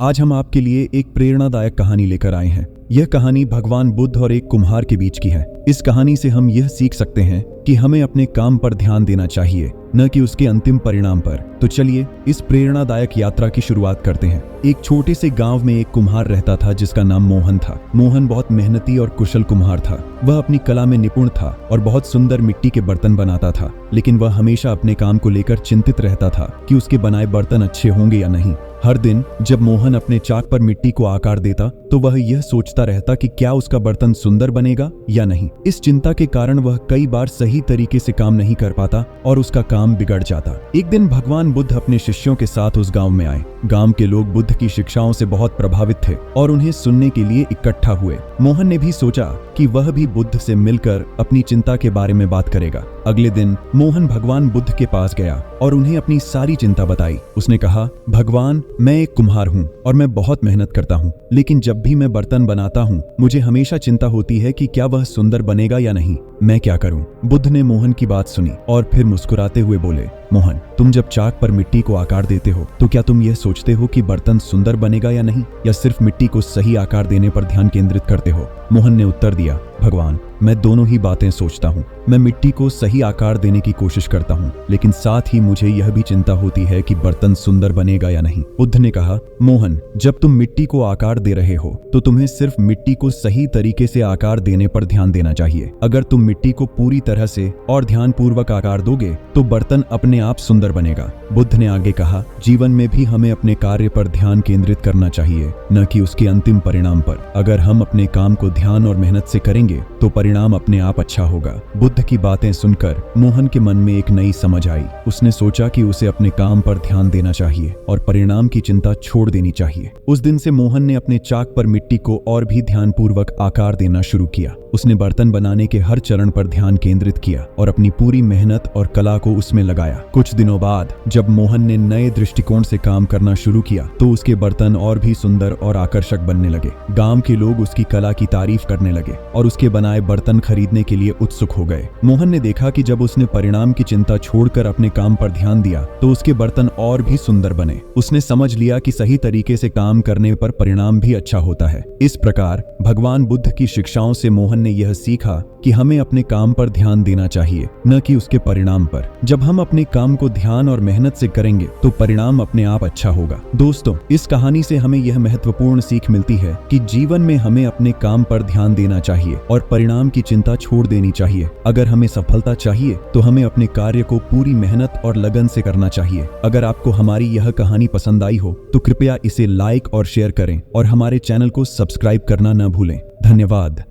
आज हम आपके लिए एक प्रेरणादायक कहानी लेकर आए हैं। यह कहानी भगवान बुद्ध और एक कुम्हार के बीच की है। इस कहानी से हम यह सीख सकते हैं कि हमें अपने काम पर ध्यान देना चाहिए, न कि उसके अंतिम परिणाम पर। तो चलिए इस प्रेरणादायक यात्रा की शुरुआत करते हैं। एक छोटे से गांव में एक कुम्हार रहता था जिसका नाम मोहन था। मोहन बहुत मेहनती और कुशल कुम्हार था। वह अपनी कला में निपुण था और बहुत सुंदर मिट्टी के बर्तन बनाता था, लेकिन वह हमेशा अपने काम को लेकर चिंतित रहता था कि उसके बनाए बर्तन अच्छे होंगे या नहीं। हर दिन जब मोहन अपने चाक पर मिट्टी को आकार देता तो वह यह सोचता रहता कि क्या उसका बर्तन सुंदर बनेगा या नहीं। इस चिंता के कारण वह कई बार सही तरीके से काम नहीं कर पाता और उसका काम बिगड़ जाता। एक दिन भगवान बुद्ध अपने शिष्यों के साथ उस गांव में आए। गांव के लोग बुद्ध की शिक्षाओं से बहुत प्रभावित थे और उन्हें सुनने के लिए इकट्ठा हुए। मोहन ने भी सोचा कि वह भी बुद्ध से मिलकर अपनी चिंता के बारे में बात करेगा। अगले दिन मोहन भगवान बुद्ध के पास गया और उन्हें अपनी सारी चिंता बताई। उसने कहा, भगवान, मैं एक कुम्हार हूँ और मैं बहुत मेहनत करता हूँ, लेकिन जब भी मैं बर्तन बनाता हूँ मुझे हमेशा चिंता होती है कि क्या वह सुंदर बनेगा या नहीं। मैं क्या करूँ? बुद्ध ने मोहन की बात सुनी और फिर मुस्कुराते हुए बोले, मोहन, तुम जब चाक पर मिट्टी को आकार देते हो तो क्या तुम यह सोचते हो कि बर्तन सुंदर बनेगा या नहीं, या सिर्फ मिट्टी को सही आकार देने पर ध्यान केंद्रित करते हो? मोहन ने उत्तर दिया, भगवान, मैं दोनों ही बातें सोचता हूँ। मैं मिट्टी को सही आकार देने की कोशिश करता हूँ, लेकिन साथ ही मुझे यह भी चिंता होती है कि बर्तन सुंदर बनेगा या नहीं। बुद्ध ने कहा, मोहन, जब तुम मिट्टी को आकार दे रहे हो तो तुम्हें सिर्फ मिट्टी को सही तरीके से आकार देने पर ध्यान देना चाहिए। अगर तुम मिट्टी को पूरी तरह से और ध्यानपूर्वक आकार दोगे तो बर्तन अपने आप सुंदर बनेगा। बुद्ध ने आगे कहा, जीवन में भी हमें अपने कार्य पर ध्यान केंद्रित करना चाहिए, न कि उसके अंतिम परिणाम पर। अगर हम अपने काम को ध्यान और मेहनत से करेंगे तो परिणाम अपने आप अच्छा होगा। बुद्ध की बातें सुनकर मोहन के मन में एक नई समझ आई। उसने सोचा कि उसे अपने काम पर ध्यान देना चाहिए और परिणाम की चिंता छोड़ देनी चाहिए। उस दिन से मोहन ने अपने चाक पर मिट्टी को और भी ध्यानपूर्वक आकार देना शुरू किया। उसने बर्तन बनाने के हर चरण पर ध्यान केंद्रित किया और अपनी पूरी मेहनत और कला को उसमें लगाया। कुछ दिनों बाद जब मोहन ने नए दृष्टिकोण से काम करना शुरू किया तो उसके बर्तन और भी सुंदर और आकर्षक बनने लगे। गांव के लोग उसकी कला की तारीफ करने लगे और उसके बनाए बर्तन खरीदने के लिए उत्सुक हो गए। मोहन ने देखा कि जब उसने परिणाम की चिंता छोड़कर अपने काम पर ध्यान दिया तो उसके बर्तन और भी सुंदर बने। उसने समझ लिया कि सही तरीके से काम करने पर परिणाम भी अच्छा होता है। इस प्रकार भगवान बुद्ध की शिक्षाओं से मोहन ने यह सीखा कि हमें अपने काम पर ध्यान देना चाहिए, न कि उसके परिणाम पर। जब हम अपने काम को ध्यान और मेहनत से करेंगे तो परिणाम अपने आप अच्छा होगा। दोस्तों, इस कहानी से हमें यह महत्वपूर्ण सीख मिलती है कि जीवन में हमें अपने काम पर ध्यान देना चाहिए और परिणाम की चिंता छोड़ देनी चाहिए। अगर हमें सफलता चाहिए तो हमें अपने कार्य को पूरी मेहनत और लगन से करना चाहिए। अगर आपको हमारी यह कहानी पसंद आई हो तो कृपया इसे लाइक और शेयर करें और हमारे चैनल को सब्सक्राइब करना न भूलें। धन्यवाद।